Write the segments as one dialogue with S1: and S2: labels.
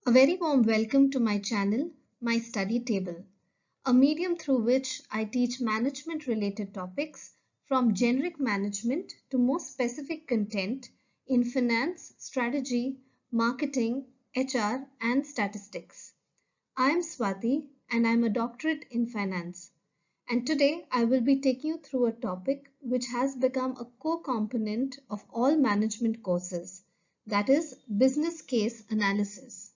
S1: A very warm welcome to my channel, My Study Table, a medium through which I teach management related topics from generic management to more specific content in finance, strategy, marketing, HR, and statistics. I am Swati and I am a doctorate in finance. And today I will be taking you through a topic which has become a core component of all management courses, that is business case analysis.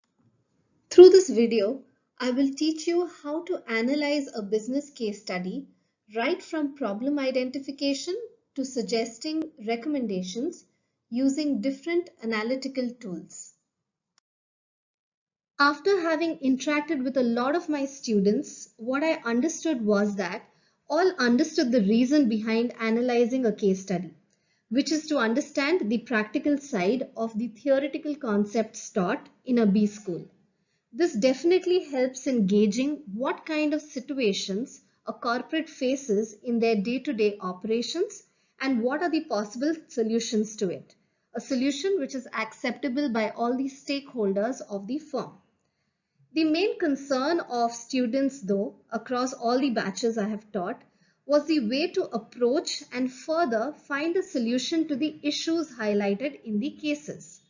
S1: Through this video, I will teach you how to analyze a business case study right from problem identification to suggesting recommendations using different analytical tools. After having interacted with a lot of my students, what I understood was that all understood the reason behind analyzing a case study, which is to understand the practical side of the theoretical concepts taught in a B school. This definitely helps in gauging what kind of situations a corporate faces in their day-to-day operations and what are the possible solutions to it. A solution which is acceptable by all the stakeholders of the firm. The main concern of students, though, across all the batches I have taught, was the way to approach and further find a solution to the issues highlighted in the cases.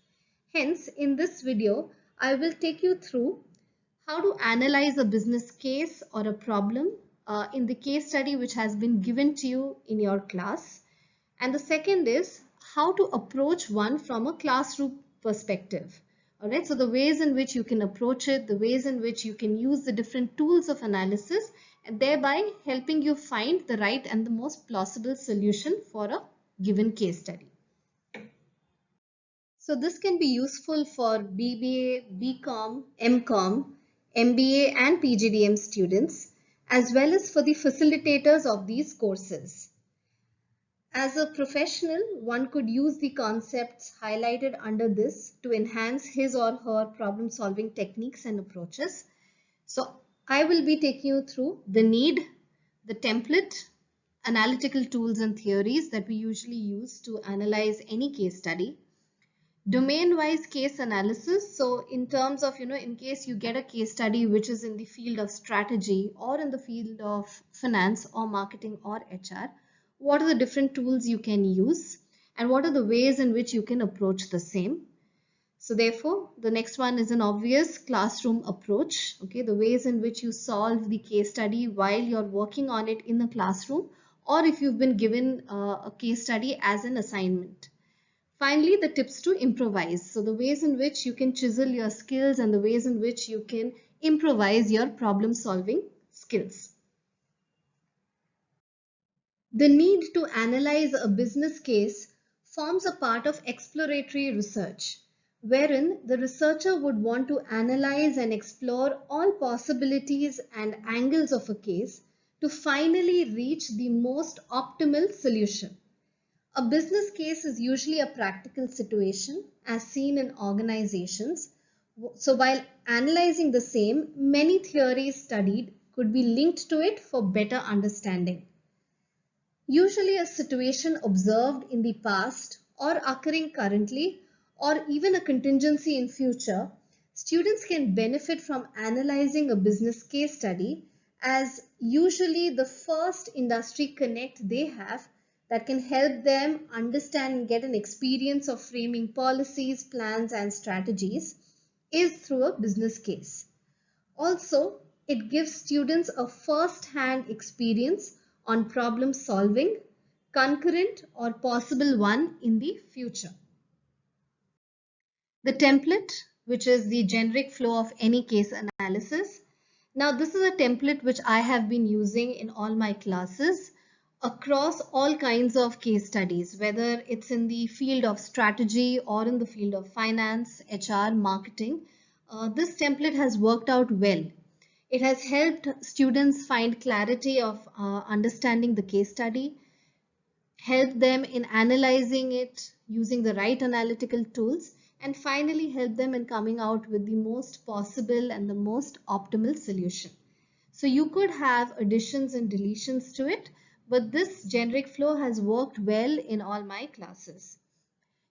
S1: Hence, in this video, I will take you through how to analyze a business case or a problem in the case study which has been given to you in your class. And the second is how to approach one from a classroom perspective. All right, so the ways in which you can approach it, the ways in which you can use the different tools of analysis, and thereby helping you find the right and the most plausible solution for a given case study. So this can be useful for BBA, BCom, MCom, MBA and PGDM students, as well as for the facilitators of these courses. As a professional, one could use the concepts highlighted under this to enhance his or her problem-solving techniques and approaches. So I will be taking you through the need, the template, analytical tools and theories that we usually use to analyze any case study. Domain-wise case analysis. So in terms of, in case you get a case study which is in the field of strategy or in the field of finance or marketing or HR, what are the different tools you can use and what are the ways in which you can approach the same. So therefore, the next one is an obvious classroom approach. Okay, the ways in which you solve the case study while you're working on it in the classroom, or if you've been given a case study as an assignment. Finally, the tips to improvise. So the ways in which you can chisel your skills and the ways in which you can improvise your problem solving skills. The need to analyze a business case forms a part of exploratory research, wherein the researcher would want to analyze and explore all possibilities and angles of a case to finally reach the most optimal solution. A business case is usually a practical situation as seen in organizations. So while analyzing the same, many theories studied could be linked to it for better understanding. Usually a situation observed in the past or occurring currently or even a contingency in future, students can benefit from analyzing a business case study as usually the first industry connect they have that can help them understand and get an experience of framing policies, plans and strategies is through a business case. Also, it gives students a first-hand experience on problem solving, concurrent or possible one in the future. The template, which is the generic flow of any case analysis. Now, this is a template which I have been using in all my classes across all kinds of case studies, whether it's in the field of strategy or in the field of finance, HR, marketing. This template has worked out well. It has helped students find clarity of understanding the case study, help them in analyzing it using the right analytical tools, and finally help them in coming out with the most possible and the most optimal solution. So you could have additions and deletions to it, but this generic flow has worked well in all my classes.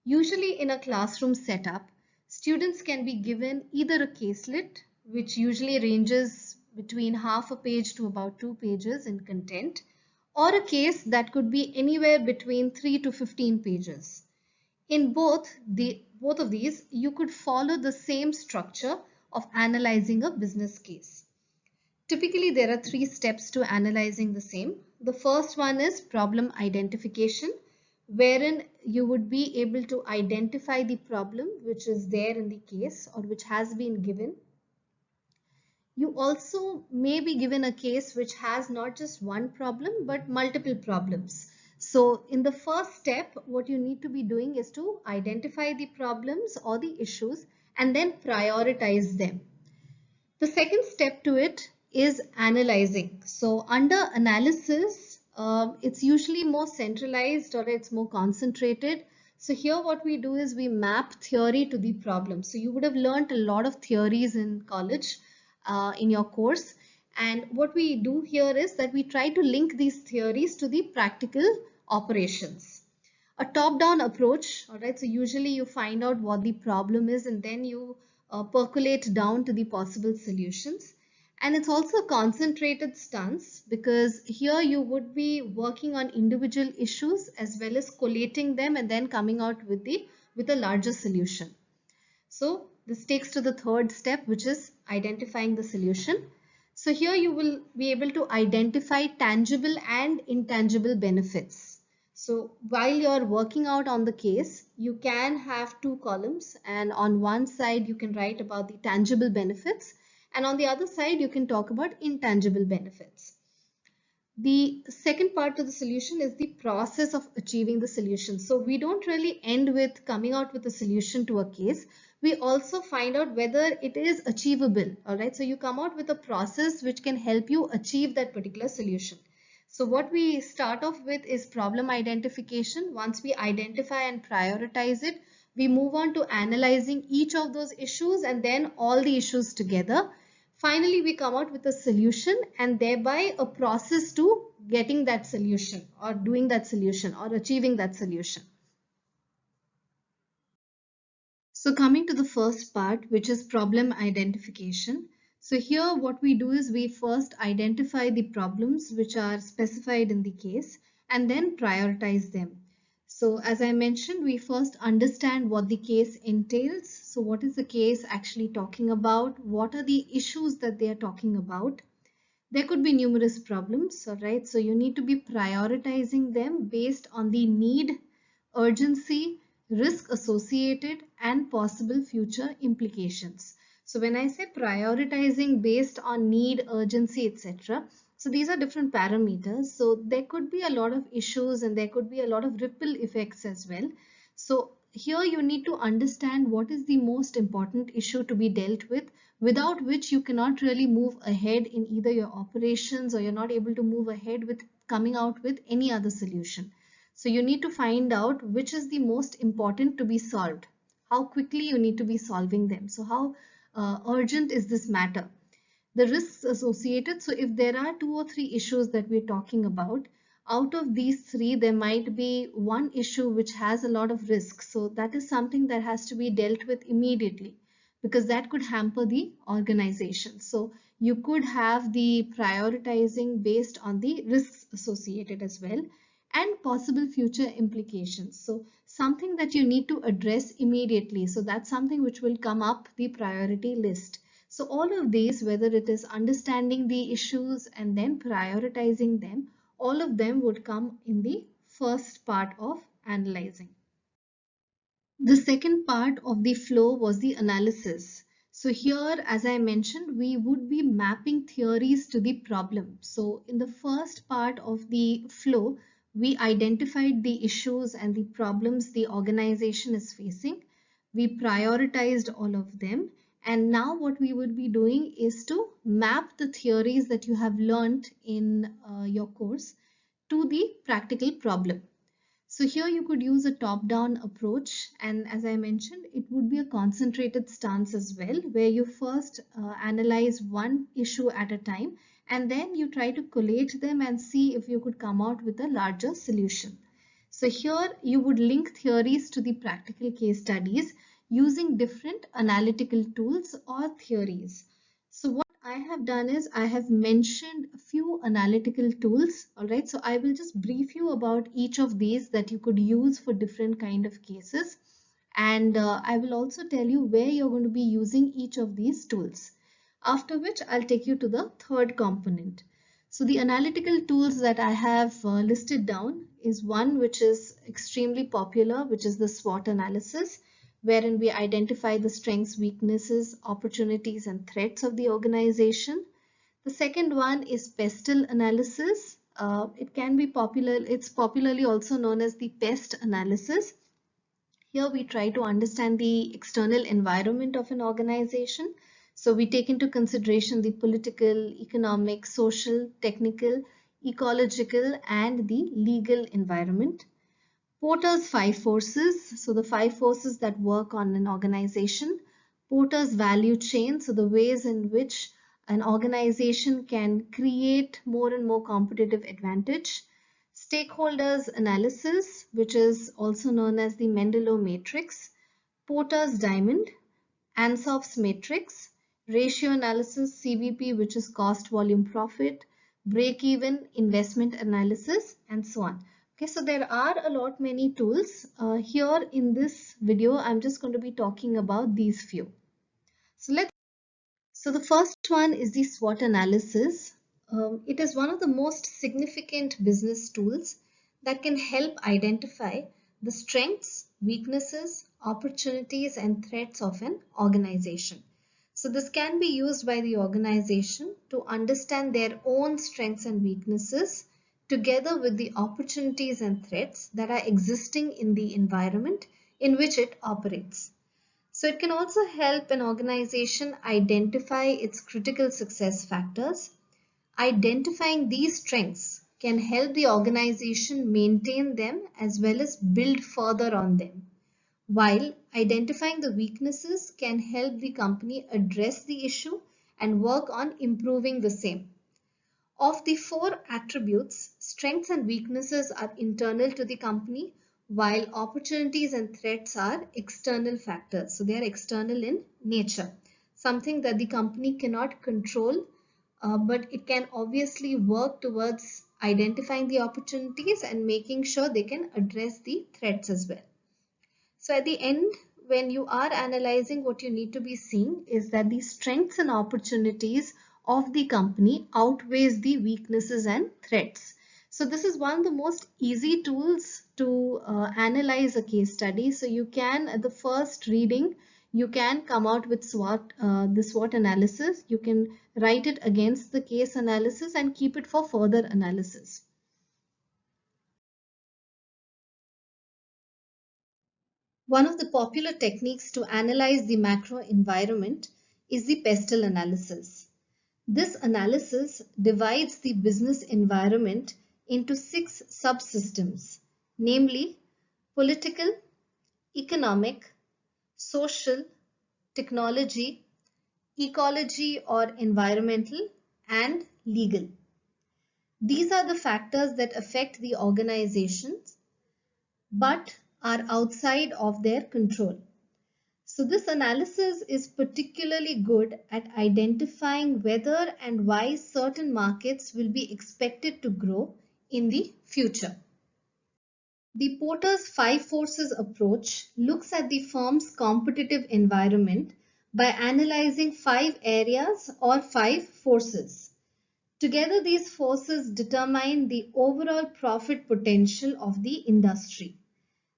S1: Usually in a classroom setup, Students can be given either a caselet, which usually ranges between half a page to about 2 pages in content, or a case that could be anywhere between 3 to 15 pages. In both of these, you could follow the same structure of analyzing a business case. Typically, there are 3 steps to analyzing the same. The first one is problem identification, wherein you would be able to identify the problem which is there in the case or which has been given. You also may be given a case which has not just one problem but multiple problems. So in the first step, what you need to be doing is to identify the problems or the issues and then prioritize them. The second step to it is analyzing. So under analysis, it's usually more centralized or it's more concentrated. So here what we do is we map theory to the problem. So you would have learned a lot of theories in college in your course. And what we do here is that we try to link these theories to the practical operations. A top-down approach, all right, so usually you find out what the problem is and then you percolate down to the possible solutions. And it's also a concentrated stance because here you would be working on individual issues as well as collating them and then coming out with a larger solution. So this takes to the third step, which is identifying the solution. So here you will be able to identify tangible and intangible benefits. So while you're working out on the case, you can have 2 columns, and on one side you can write about the tangible benefits and on the other side you can talk about intangible benefits. The second part of the solution is the process of achieving the solution. So we don't really end with coming out with a solution to a case. We also find out whether it is achievable. All right. So you come out with a process which can help you achieve that particular solution. So what we start off with is problem identification. Once we identify and prioritize it, we move on to analyzing each of those issues and then all the issues together. Finally, we come out with a solution and thereby a process to getting that solution or doing that solution or achieving that solution. So coming to the first part, which is problem identification. So here what we do is we first identify the problems which are specified in the case and then prioritize them. So as I mentioned, we first understand what the case entails. So what is the case actually talking about? What are the issues that they are talking about? There could be numerous problems, all right? So you need to be prioritizing them based on the need, urgency, risk associated, and possible future implications. So when I say prioritizing based on need, urgency, etc., so these are different parameters. So there could be a lot of issues and there could be a lot of ripple effects as well. So here you need to understand what is the most important issue to be dealt with, without which you cannot really move ahead in either your operations or you're not able to move ahead with coming out with any other solution. So you need to find out which is the most important to be solved, how quickly you need to be solving them. So how urgent is this matter? The risks associated. So if there are 2 or 3 issues that we're talking about, out of these 3, there might be one issue which has a lot of risk. So that is something that has to be dealt with immediately because that could hamper the organization. So you could have the prioritizing based on the risks associated as well and possible future implications. So something that you need to address immediately. So that's something which will come up the priority list. So all of these, whether it is understanding the issues and then prioritizing them, all of them would come in the first part of analyzing. The second part of the flow was the analysis. So here, as I mentioned, we would be mapping theories to the problem. So in the first part of the flow, we identified the issues and the problems the organization is facing. We prioritized all of them. And now what we would be doing is to map the theories that you have learned in your course to the practical problem. So here you could use a top-down approach, and as I mentioned, it would be a concentrated stance as well, where you first analyze one issue at a time and then you try to collate them and see if you could come out with a larger solution. So here you would link theories to the practical case studies. using different analytical tools or theories. So what I have done is I have mentioned a few analytical tools. All right, so I will just brief you about each of these that you could use for different kind of cases. And I will also tell you where you're going to be using each of these tools. After which I'll take you to the third component. So the analytical tools that I have listed down is one which is extremely popular, which is the SWOT analysis, wherein we identify the strengths, weaknesses, opportunities, and threats of the organization. The second one is PESTEL analysis. It's popularly also known as the PEST analysis. Here we try to understand the external environment of an organization. So we take into consideration the political, economic, social, technical, ecological, and the legal environment. Porter's five forces, so the five forces that work on an organization. Porter's value chain, so the ways in which an organization can create more and more competitive advantage. Stakeholders analysis, which is also known as the Mendeley matrix. Porter's diamond, Ansough's matrix, ratio analysis, CVP, which is cost volume profit, break even, investment analysis, and so on. Okay, so there are a lot many tools. Here in this video, I'm just going to be talking about these few. So the first one is the SWOT analysis. It is one of the most significant business tools that can help identify the strengths, weaknesses, opportunities, and threats of an organization. So this can be used by the organization to understand their own strengths and weaknesses together with the opportunities and threats that are existing in the environment in which it operates. So it can also help an organization identify its critical success factors. Identifying these strengths can help the organization maintain them as well as build further on them, while identifying the weaknesses can help the company address the issue and work on improving the same. Of the four attributes, strengths and weaknesses are internal to the company, while opportunities and threats are external factors. So they are external in nature, something that the company cannot control, but it can obviously work towards identifying the opportunities and making sure they can address the threats as well. So at the end, when you are analyzing, what you need to be seeing is that the strengths and opportunities of the company outweighs the weaknesses and threats. So this is one of the most easy tools to analyze a case study. So you can, at the first reading, you can come out with the SWOT analysis. You can write it against the case analysis and keep it for further analysis. One of the popular techniques to analyze the macro environment is the PESTEL analysis. This analysis divides the business environment into 6 subsystems, namely political, economic, social, technology, ecology or environmental, and legal. These are the factors that affect the organizations but are outside of their control. So this analysis is particularly good at identifying whether and why certain markets will be expected to grow in the future. The Porter's five forces approach looks at the firm's competitive environment by analyzing 5 areas or 5 forces. Together, these forces determine the overall profit potential of the industry.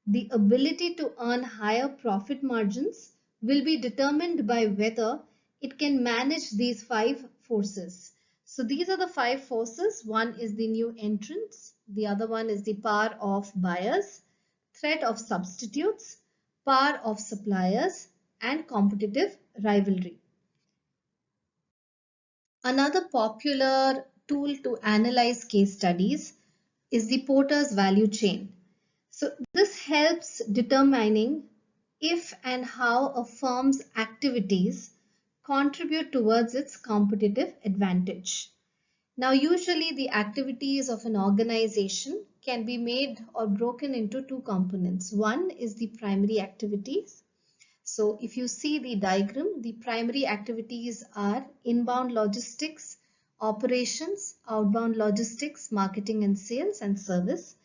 S1: The ability to earn higher profit margins will be determined by whether it can manage these 5 forces. So these are the 5 forces. One is the new entrants. The other one is the power of buyers, threat of substitutes, power of suppliers, and competitive rivalry. Another popular tool to analyze case studies is the Porter's value chain. So this helps determining if and how a firm's activities contribute towards its competitive advantage. Now, usually the activities of an organization can be made or broken into 2 components. One is the primary activities. So if you see the diagram, the primary activities are inbound logistics, operations, outbound logistics, marketing and sales and service,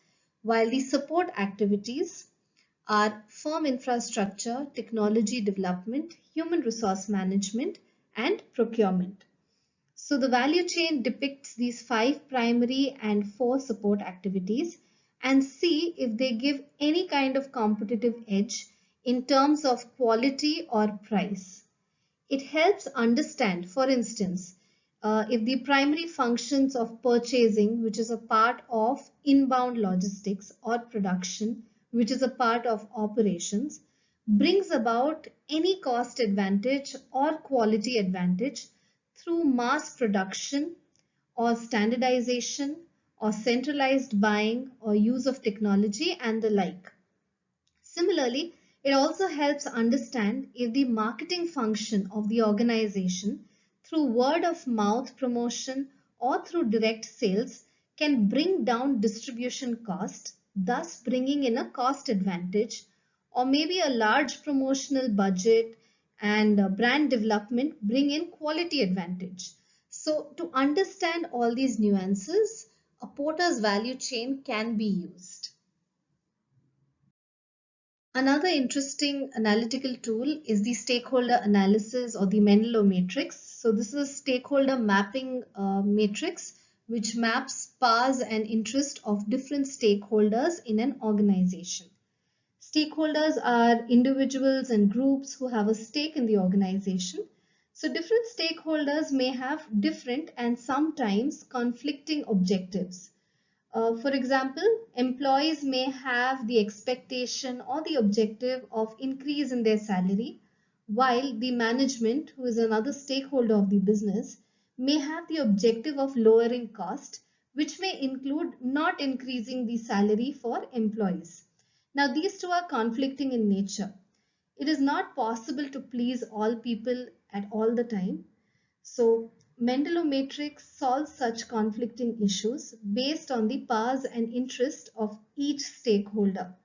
S1: while the support activities are firm infrastructure, technology development, human resource management, and procurement. So the value chain depicts these 5 primary and 4 support activities and see if they give any kind of competitive edge in terms of quality or price. It helps understand, for instance, if the primary functions of purchasing, which is a part of inbound logistics, or production, which is a part of operations, brings about any cost advantage or quality advantage through mass production or standardization or centralized buying or use of technology and the like. Similarly, it also helps understand if the marketing function of the organization through word of mouth promotion or through direct sales can bring down distribution cost, thus bringing in a cost advantage, or maybe a large promotional budget and brand development bring in quality advantage. So to understand all these nuances, a Porter's value chain can be used. Another interesting analytical tool is the stakeholder analysis or the Menlo matrix. So this is a stakeholder mapping matrix which maps powers and interest of different stakeholders in an organization. Stakeholders are individuals and groups who have a stake in the organization. So different stakeholders may have different and sometimes conflicting objectives. For example, employees may have the expectation or the objective of increase in their salary, while the management, who is another stakeholder of the business, may have the objective of lowering cost, which may include not increasing the salary for employees. Now, these two are conflicting in nature. It is not possible to please all people at all the time. So Mendelov matrix solves such conflicting issues based on the powers and interest of each stakeholder.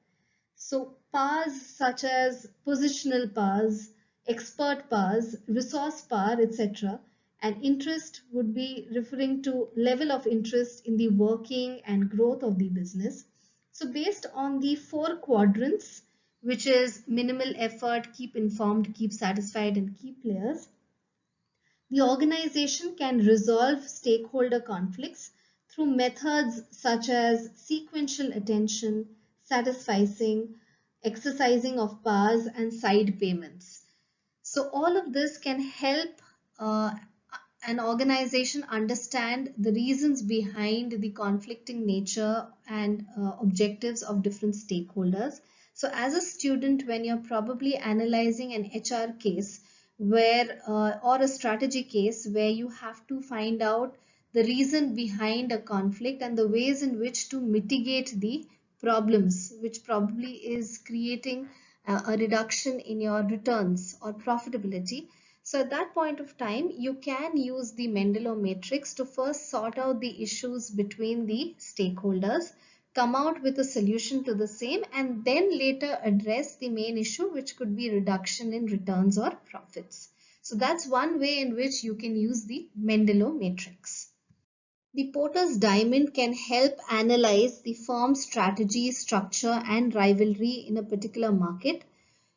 S1: So powers such as positional powers, expert powers, resource power, etc. And interest would be referring to level of interest in the working and growth of the business. So based on the 4 quadrants, which is minimal effort, keep informed, keep satisfied, and key players, the organization can resolve stakeholder conflicts through methods such as sequential attention, satisficing, exercising of powers, and side payments. So all of this can help an organization understand the reasons behind the conflicting nature and objectives of different stakeholders. So as a student, when you're probably analyzing an HR case where or a strategy case where you have to find out the reason behind a conflict and the ways in which to mitigate the problems, which probably is creating a reduction in your returns or profitability. So at that point of time, you can use the Mendelov matrix to first sort out the issues between the stakeholders, come out with a solution to the same, and then later address the main issue, which could be reduction in returns or profits. So that's one way in which you can use the Mendelov matrix. The Porter's diamond can help analyze the firm's strategy, structure, and rivalry in a particular market.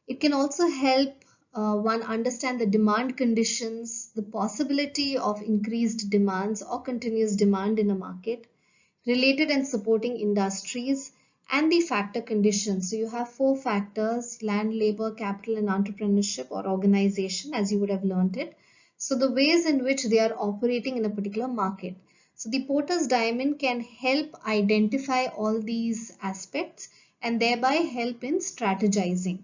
S1: It can also help one understand the demand conditions, the possibility of increased demands or continuous demand in a market, related and supporting industries, and the factor conditions. So you have 4 factors: land, labor, capital, and entrepreneurship or organization, as you would have learned it. So the ways in which they are operating in a particular market. So the Porter's diamond can help identify all these aspects and thereby help in strategizing.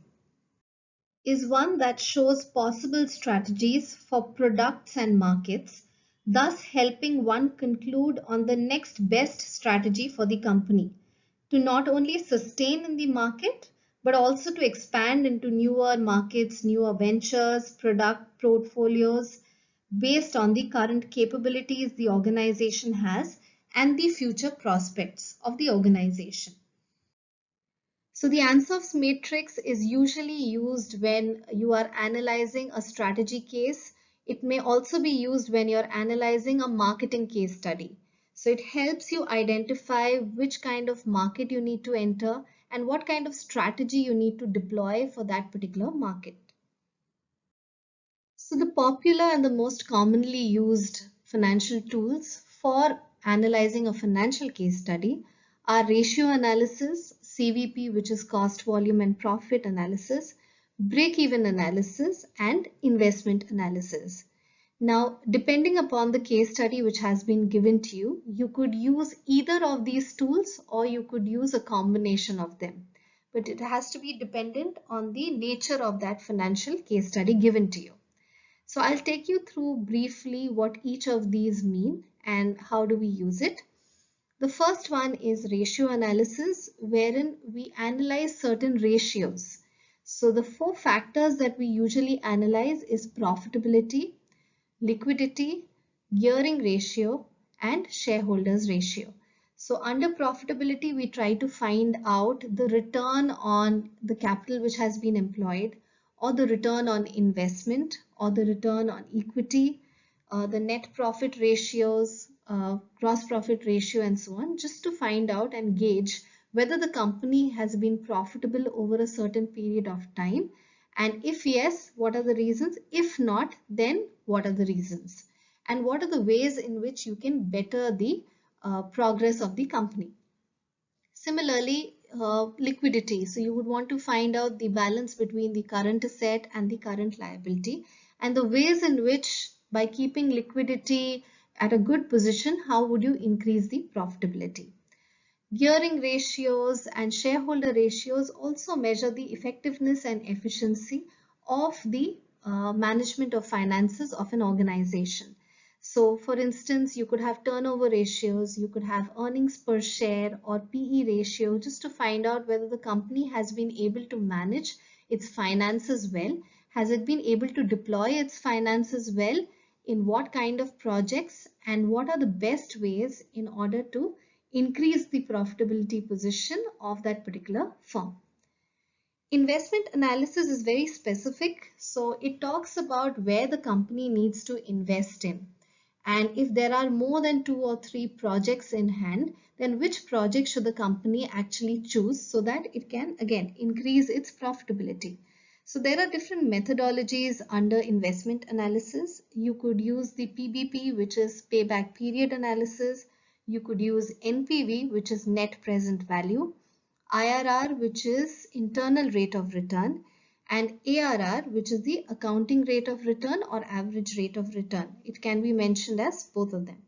S1: Is one that shows possible strategies for products and markets, thus helping one conclude on the next best strategy for the company to not only sustain in the market but also to expand into newer markets, newer ventures, product portfolios based on the current capabilities the organization has and the future prospects of the organization. So the Ansov's matrix is usually used when you are analyzing a strategy case. It may also be used when you're analyzing a marketing case study. So it helps you identify which kind of market you need to enter and what kind of strategy you need to deploy for that particular market. So the popular and the most commonly used financial tools for analyzing a financial case study are ratio analysis, CVP, which is cost, volume and profit analysis, break-even analysis, and investment analysis. Now, depending upon the case study which has been given to you, you could use either of these tools or you could use a combination of them. But it has to be dependent on the nature of that financial case study given to you. So I'll take you through briefly what each of these mean and how do we use it. The first one is ratio analysis, wherein we analyze certain ratios. So the four factors that we usually analyze is profitability, liquidity, gearing ratio, and shareholders ratio. So under profitability, we try to find out the return on the capital which has been employed, or the return on investment, or the return on equity, the net profit ratios, gross profit ratio, and so on, just to find out and gauge whether the company has been profitable over a certain period of time. And if yes, what are the reasons? If not, then what are the reasons? And what are the ways in which you can better the progress of the company? Similarly, liquidity. So you would want to find out the balance between the current asset and the current liability, and the ways in which, by keeping liquidity at a good position, how would you increase the profitability? Gearing ratios and shareholder ratios also measure the effectiveness and efficiency of the management of finances of an organization. So for instance, you could have turnover ratios, you could have earnings per share or PE ratio, just to find out whether the company has been able to manage its finances well. Has it been able to deploy its finances well? In what kind of projects, and what are the best ways in order to increase the profitability position of that particular firm? Investment analysis is very specific, so it talks about where the company needs to invest in. And if there are more than 2 or 3 projects in hand, then which project should the company actually choose so that it can again increase its profitability? So there are different methodologies under investment analysis. You could use the PBP, which is payback period analysis. You could use NPV, which is net present value, IRR, which is internal rate of return, and ARR, which is the accounting rate of return or average rate of return. It can be mentioned as both of them.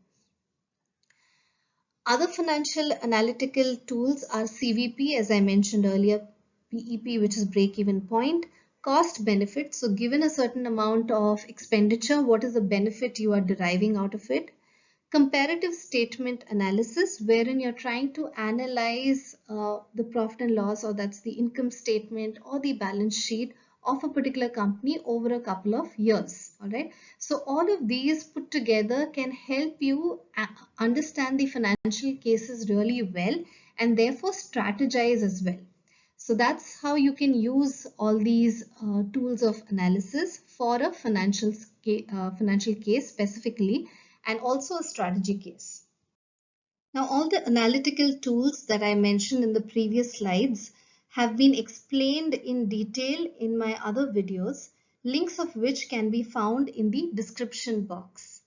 S1: Other financial analytical tools are CVP, as I mentioned earlier, PEP, which is break-even point, cost benefit. So given a certain amount of expenditure, what is the benefit you are deriving out of it? Comparative statement analysis, wherein you're trying to analyze the profit and loss, or that's the income statement or the balance sheet of a particular company over a couple of years. All right. So all of these put together can help you understand the financial cases really well and therefore strategize as well. So that's how you can use all these tools of analysis for a financial case specifically, and also a strategy case. Now, all the analytical tools that I mentioned in the previous slides have been explained in detail in my other videos, links of which can be found in the description box.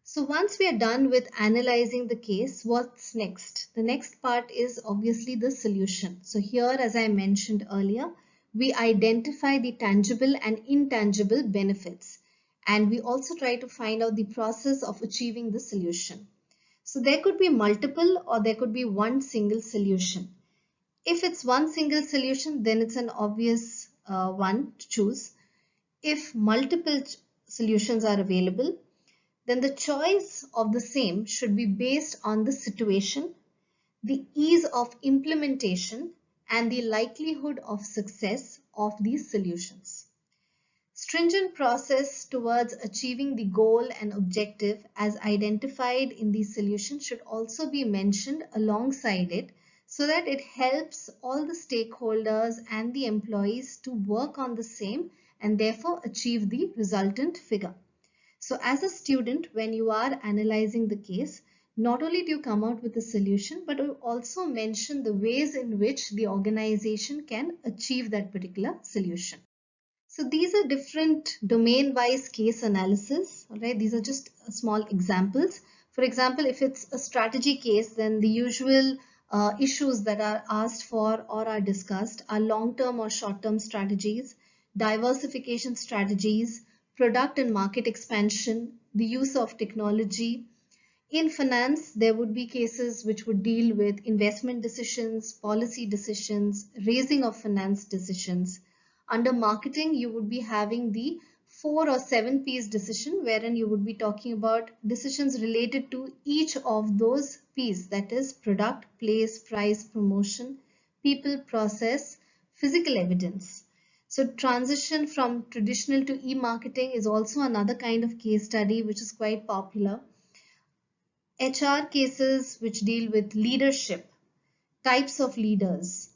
S1: So once we are done with analyzing the case, what's next? The next part is obviously the solution. So here, as I mentioned earlier, we identify the tangible and intangible benefits. And we also try to find out the process of achieving the solution. So there could be multiple, or there could be one single solution. If it's one single solution, then it's an obvious one to choose. If multiple solutions are available, then the choice of the same should be based on the situation, the ease of implementation, and the likelihood of success of these solutions. Stringent process towards achieving the goal and objective as identified in these solutions should also be mentioned alongside it, so that it helps all the stakeholders and the employees to work on the same and therefore achieve the resultant figure. So as a student, when you are analyzing the case, not only do you come out with a solution, but you also mention the ways in which the organization can achieve that particular solution. So these are different domain-wise case analysis, all right? These are just small examples. For example, if it's a strategy case, then the usual issues that are asked for or are discussed are long-term or short-term strategies, diversification strategies, product and market expansion, the use of technology. In finance, there would be cases which would deal with investment decisions, policy decisions, raising of finance decisions. Under marketing, you would be having the 4 or 7 P's decision, wherein you would be talking about decisions related to each of those P's, that is product, place, price, promotion, people, process, physical evidence. So transition from traditional to e-marketing is also another kind of case study which is quite popular. HR cases which deal with leadership, types of leaders,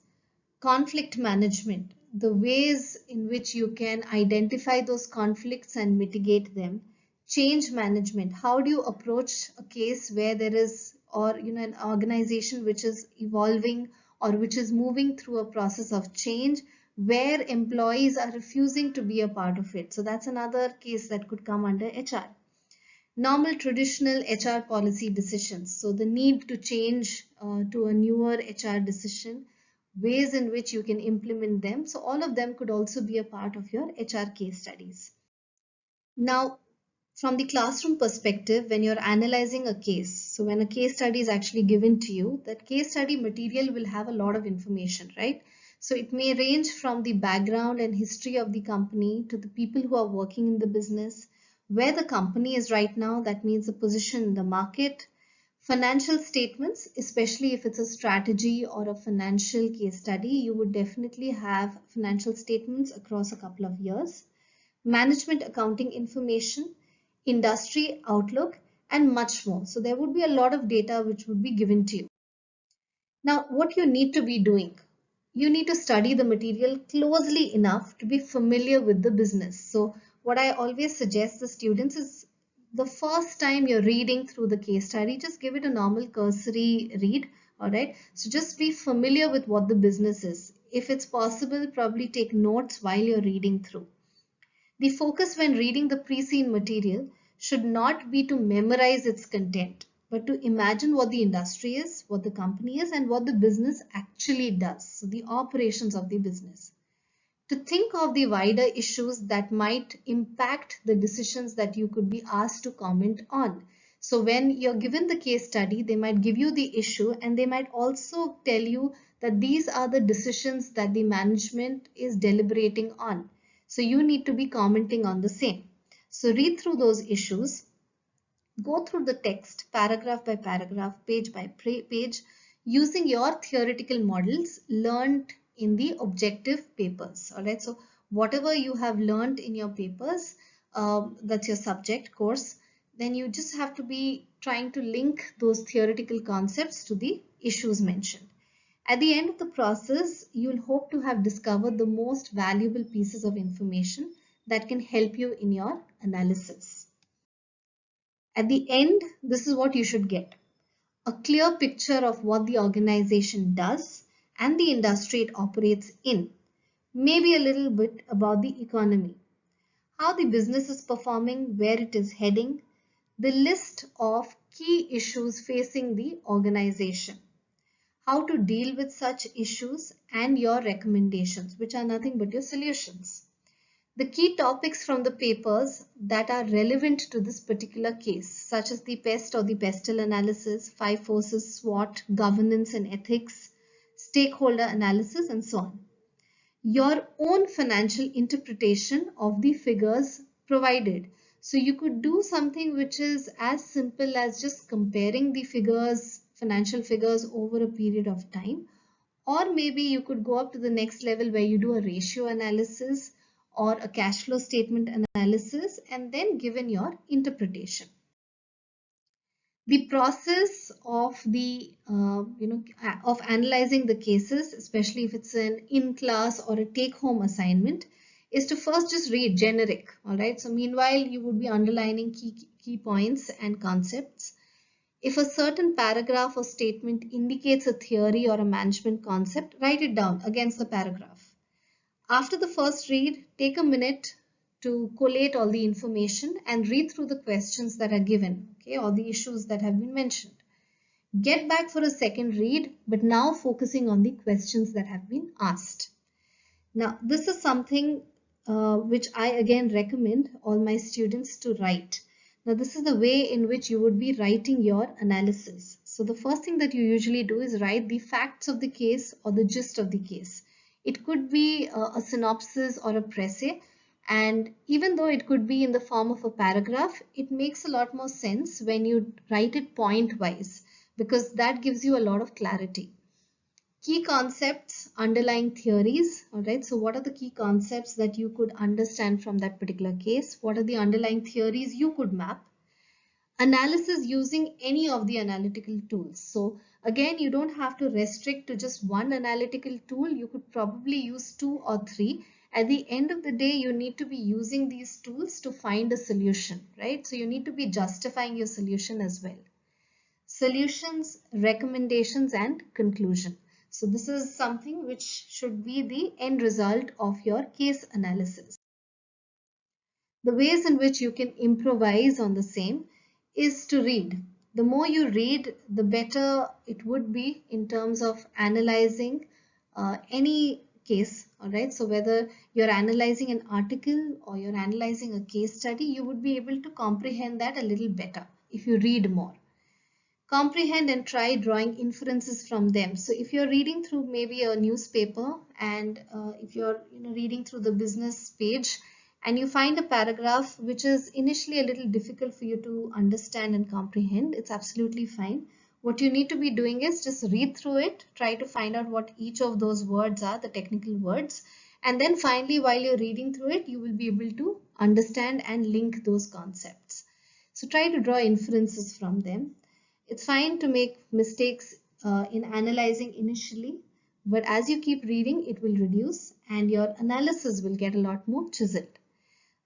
S1: conflict management, the ways in which you can identify those conflicts and mitigate them, change management, how do you approach a case where there is or an organization which is evolving or which is moving through a process of change where employees are refusing to be a part of it. So that's another case that could come under HR. Normal traditional HR policy decisions. So the need to change to a newer HR decision, ways in which you can implement them. So all of them could also be a part of your HR case studies. Now, from the classroom perspective, when you're analyzing a case, so when a case study is actually given to you, that case study material will have a lot of information, right? So it may range from the background and history of the company to the people who are working in the business, where the company is right now, that means the position in the market, financial statements, especially if it's a strategy or a financial case study, you would definitely have financial statements across a couple of years, management accounting information, industry outlook, and much more. So there would be a lot of data which would be given to you. Now, what you need to be doing, you need to study the material closely enough to be familiar with the business. So what I always suggest the students is the first time you're reading through the case study, just give it a normal cursory read. All right. So just be familiar with what the business is. If it's possible, probably take notes while you're reading through. The focus when reading the pre-seen material should not be to memorize its content, but to imagine what the industry is, what the company is, and what the business actually does. So the operations of the business. To think of the wider issues that might impact the decisions that you could be asked to comment on. So when you're given the case study, they might give you the issue and they might also tell you that these are the decisions that the management is deliberating on. So you need to be commenting on the same. So read through those issues, go through the text paragraph by paragraph, page by page, using your theoretical models learned in the objective papers. All right. So whatever you have learned in your papers, that's your subject course, then you just have to be trying to link those theoretical concepts to the issues mentioned. At the end of the process, you'll hope to have discovered the most valuable pieces of information that can help you in your analysis. At the end, this is what you should get: a clear picture of what the organization does and the industry it operates in, maybe a little bit about the economy, how the business is performing, where it is heading, the list of key issues facing the organization, how to deal with such issues, and your recommendations, which are nothing but your solutions. The key topics from the papers that are relevant to this particular case, such as the pest or the pestle analysis, 5 forces SWOT, governance and ethics, stakeholder analysis, and so on. Your own financial interpretation of the figures provided. So you could do something which is as simple as just comparing the figures, financial figures over a period of time. Or maybe you could go up to the next level where you do a ratio analysis or a cash flow statement analysis and then given your interpretation. The process of of analyzing the cases, especially if it's an in-class or a take-home assignment, is to first just read generic. All right. So meanwhile, you would be underlining key points and concepts. If a certain paragraph or statement indicates a theory or a management concept, write it down against the paragraph. After the first read, take a minute to collate all the information and read through the questions that are given, okay, or the issues that have been mentioned. Get back for a second read, but now focusing on the questions that have been asked. Now, this is something which I again recommend all my students to write. Now, this is the way in which you would be writing your analysis. So the first thing that you usually do is write the facts of the case or the gist of the case. It could be a synopsis or a précis, and even though it could be in the form of a paragraph, it makes a lot more sense when you write it point wise, because that gives you a lot of clarity. Key concepts, underlying theories. All right, so what are the key concepts that you could understand from that particular case? What are the underlying theories you could map? Analysis using any of the analytical tools. So again, you don't have to restrict to just one analytical tool. You could probably use 2 or 3. At the end of the day, you need to be using these tools to find a solution, right? So you need to be justifying your solution as well. Solutions, recommendations, and conclusion. So this is something which should be the end result of your case analysis. The ways in which you can improvise on the same is to read. The more you read, the better it would be in terms of analyzing any case. All right. So whether you're analyzing an article or you're analyzing a case study, you would be able to comprehend that a little better if you read more. Comprehend and try drawing inferences from them. So if you're reading through maybe a newspaper, and if you're reading through the business page, and you find a paragraph which is initially a little difficult for you to understand and comprehend, it's absolutely fine. What you need to be doing is just read through it, try to find out what each of those words are, the technical words, and then finally while you're reading through it, you will be able to understand and link those concepts. So try to draw inferences from them. It's fine to make mistakes in analyzing initially, but as you keep reading, it will reduce and your analysis will get a lot more chiseled.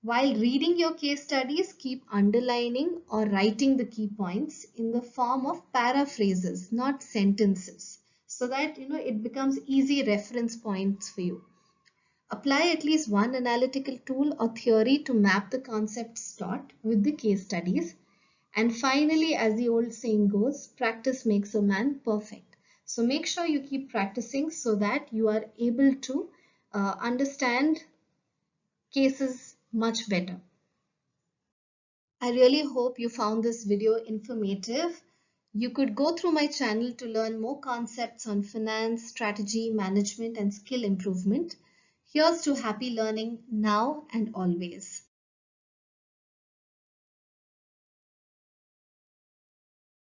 S1: While reading your case studies, keep underlining or writing the key points in the form of paraphrases, not sentences, so that it becomes easy reference points for you. Apply at least one analytical tool or theory to map the concepts taught with the case studies. And finally, as the old saying goes, practice makes a man perfect. So make sure you keep practicing so that you are able to understand cases much better. I really hope you found this video informative. You could go through my channel to learn more concepts on finance, strategy, management, and skill improvement. Here's to happy learning now and always.